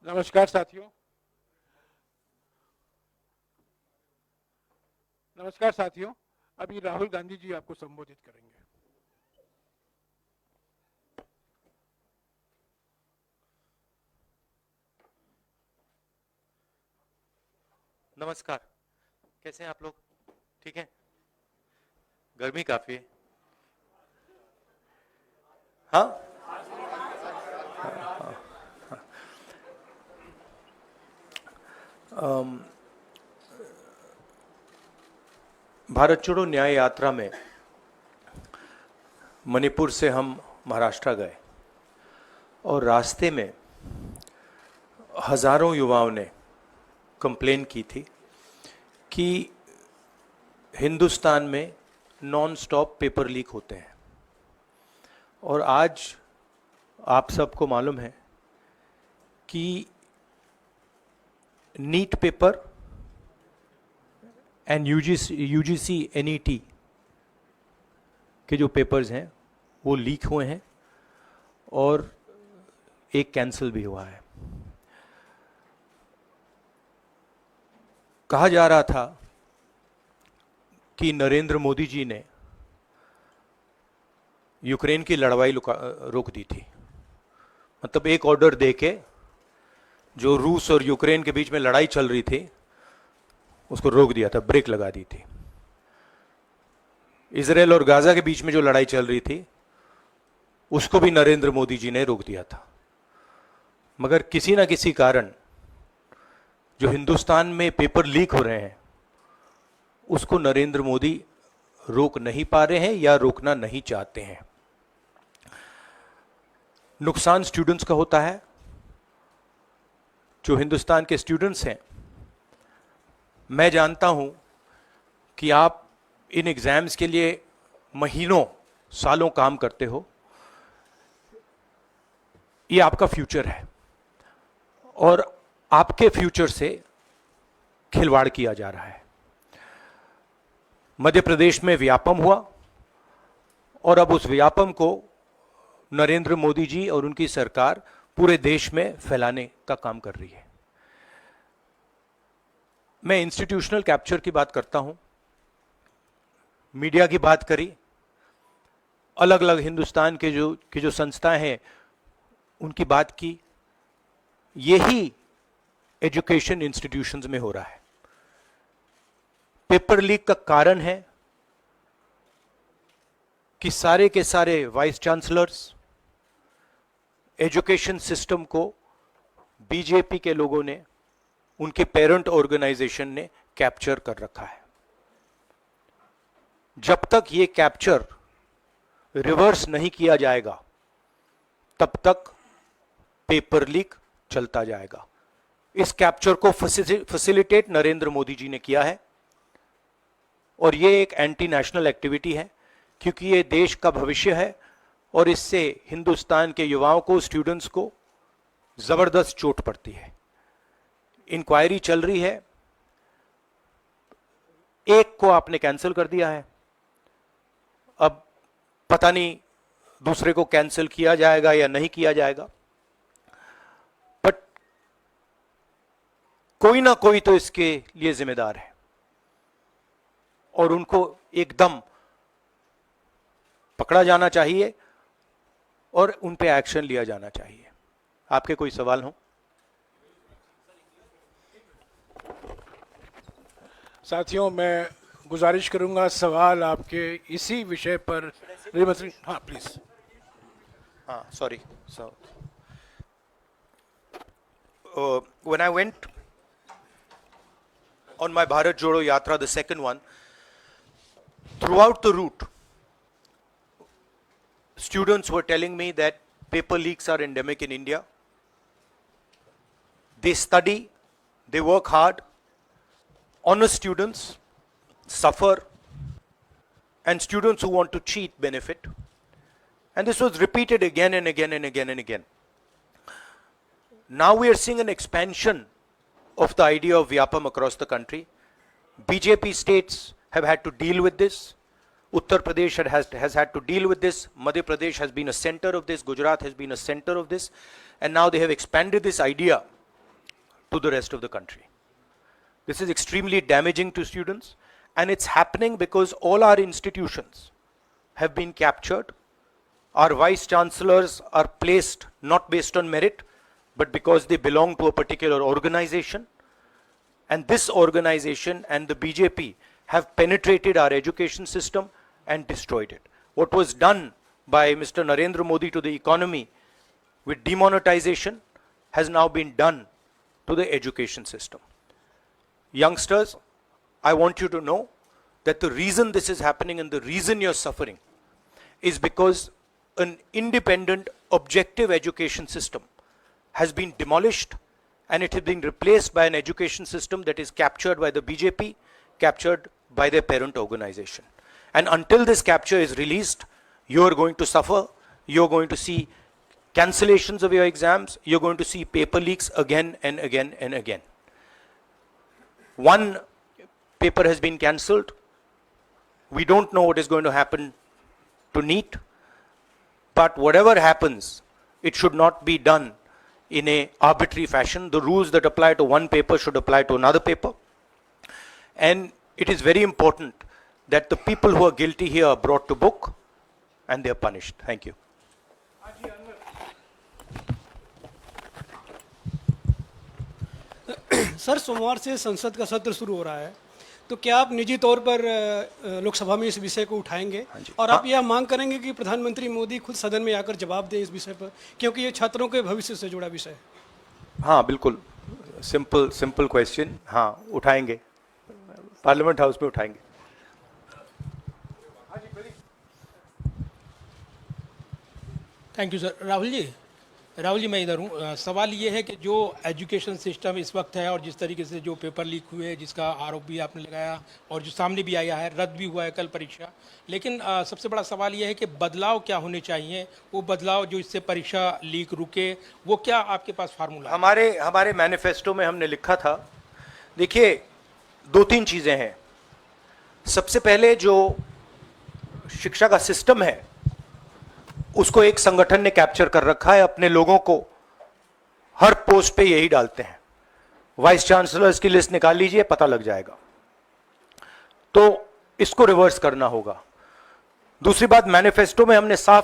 नमस्कार साथियों। नमस्कार साथियों, अभी राहुल गांधी जी आपको संबोधित करेंगे। नमस्कार, कैसे हैं आप लोग? ठीक है। गर्मी काफी है। हाँ, भारत छोड़ो न्याय यात्रा में मणिपुर से हम महाराष्ट्र गए और रास्ते में हजारों युवाओं ने कंप्लेन की थी कि हिंदुस्तान में नॉन स्टॉप पेपर लीक होते हैं। और आज आप सबको मालूम है कि NEET paper and UGC NET के जो पेपर्स हैं वो लीक हुए हैं और एक कैंसिल भी हुआ है। कहा जा रहा था कि नरेंद्र मोदी जी ने यूक्रेन की लड़ाई रोक दी थी। मतलब एक ऑर्डर देके जो रूस और यूक्रेन के बीच में लड़ाई चल रही थी उसको रोक दिया था, ब्रेक लगा दी थी। इजराइल और गाजा के बीच में जो लड़ाई चल रही थी उसको भी नरेंद्र मोदी जी ने रोक दिया था। मगर किसी ना किसी कारण जो हिंदुस्तान में पेपर लीक हो रहे हैं उसको नरेंद्र मोदी रोक नहीं पा रहे हैं या रोकना नहीं चाहते हैं। नुकसान स्टूडेंट्स का होता है। जो हिंदुस्तान के स्टूडेंट्स हैं, मैं जानता हूं कि आप इन एग्जाम्स के लिए महीनों सालों काम करते हो। ये आपका फ्यूचर है और आपके फ्यूचर से खिलवाड़ किया जा रहा है। मध्य प्रदेश में व्यापम हुआ और अब उस व्यापम को नरेंद्र मोदी जी और उनकी सरकार पूरे देश में फैलाने का काम कर रही है। मैं इंस्टीट्यूशनल कैप्चर की बात करता हूं, मीडिया की बात करी, अलग अलग हिंदुस्तान के जो संस्थाएं हैं उनकी बात की। यही एजुकेशन इंस्टीट्यूशंस में हो रहा है। पेपर लीक का कारण है कि सारे के सारे वाइस चांसलर्स, एजुकेशन सिस्टम को बीजेपी के लोगों ने, उनके पेरेंट ऑर्गेनाइजेशन ने कैप्चर कर रखा है। जब तक ये कैप्चर रिवर्स नहीं किया जाएगा तब तक पेपर लीक चलता जाएगा। इस कैप्चर को फैसिलिटेट नरेंद्र मोदी जी ने किया है और ये एक एंटी नेशनल एक्टिविटी है क्योंकि ये देश का भविष्य है और इससे हिंदुस्तान के युवाओं को, स्टूडेंट्स को जबरदस्त चोट पड़ती है। इंक्वायरी चल रही है, एक को आपने कैंसिल कर दिया है, अब पता नहीं दूसरे को कैंसिल किया जाएगा या नहीं किया जाएगा। बट कोई ना कोई तो इसके लिए जिम्मेदार है और उनको एकदम पकड़ा जाना चाहिए और उन पे एक्शन लिया जाना चाहिए। आपके कोई सवाल हो? साथियों, मैं गुजारिश करूंगा सवाल आपके इसी विषय पर। हाँ प्लीज। हाँ, sorry. So, when I went on my Bharat Jodo Yatra, the second one, throughout the route, students were telling me that paper leaks are endemic in India. They study, they work hard, honest students suffer, and students who want to cheat benefit. And this was repeated again and again and again and again. Now we are seeing an expansion of the idea of Vyapam across the country. BJP states have had to deal with this. Uttar Pradesh has had to deal with this. Madhya Pradesh has been a center of this. Gujarat has been a center of this. And now they have expanded this idea to the rest of the country. This is extremely damaging to students, and it's happening because all our institutions have been captured. Our vice chancellors are placed not based on merit, but because they belong to a particular organization. And this organization and the BJP have penetrated our education system and destroyed it. What was done by Mr. Narendra Modi to the economy with demonetization has now been done to the education system. Youngsters, I want you to know that the reason this is happening and the reason you're suffering is because an independent, objective education system has been demolished, and it has been replaced by an education system that is captured by the BJP, captured by their parent organization. And until this capture is released, you are going to suffer. You're going to see cancellations of your exams. You're going to see paper leaks again and again and again. One paper has been cancelled. We don't know what is going to happen to NEET, but whatever happens, it should not be done in a arbitrary fashion. The rules that apply to one paper should apply to another paper. And it is very important that the people who are guilty here are brought to book and they are punished. Thank you. Sir, सोमवार से संसद का सत्र शुरू हो रहा है, तो क्या आप निजी तौर पर लोकसभा में इस विषय को उठाएंगे और आप यह मांग करेंगे कि प्रधानमंत्री मोदी खुद सदन में आकर जवाब दें इस विषय पर, क्योंकि ये छात्रों के भविष्य से जुड़ा विषय है? हाँ, बिल्कुल सिंपल क्वेश्चन. हाँ, उठाएंगे, पार्लियामेंट हाउस में उठाएंगे. Thank you sir. Rahul ji मैं इधर हूँ. सवाल ये है कि जो एजुकेशन सिस्टम इस वक्त है और जिस तरीके से जो पेपर लीक हुए, जिसका आरोप भी आपने लगाया और जो सामने भी आया है, रद्द भी हुआ है कल परीक्षा, लेकिन सबसे बड़ा सवाल ये है कि बदलाव क्या होने चाहिए, वो बदलाव जो इससे परीक्षा लीक रुके, वो क्या आपके पास फार्मूला? हमारे मैनिफेस्टो में हमने लिखा था. देखिए, 2-3 चीजें हैं. सबसे पहले जो शिक्षा का सिस्टम है उसको एक संगठन ने कैप्चर कर रखा है. अपने लोगों को हर पोस्ट पे यही डालते हैं. वाइस चांसलर्स की लिस्ट निकाल लीजिए, पता लग जाएगा. तो इसको रिवर्स करना होगा. दूसरी बात, मैनिफेस्टो में हमने साफ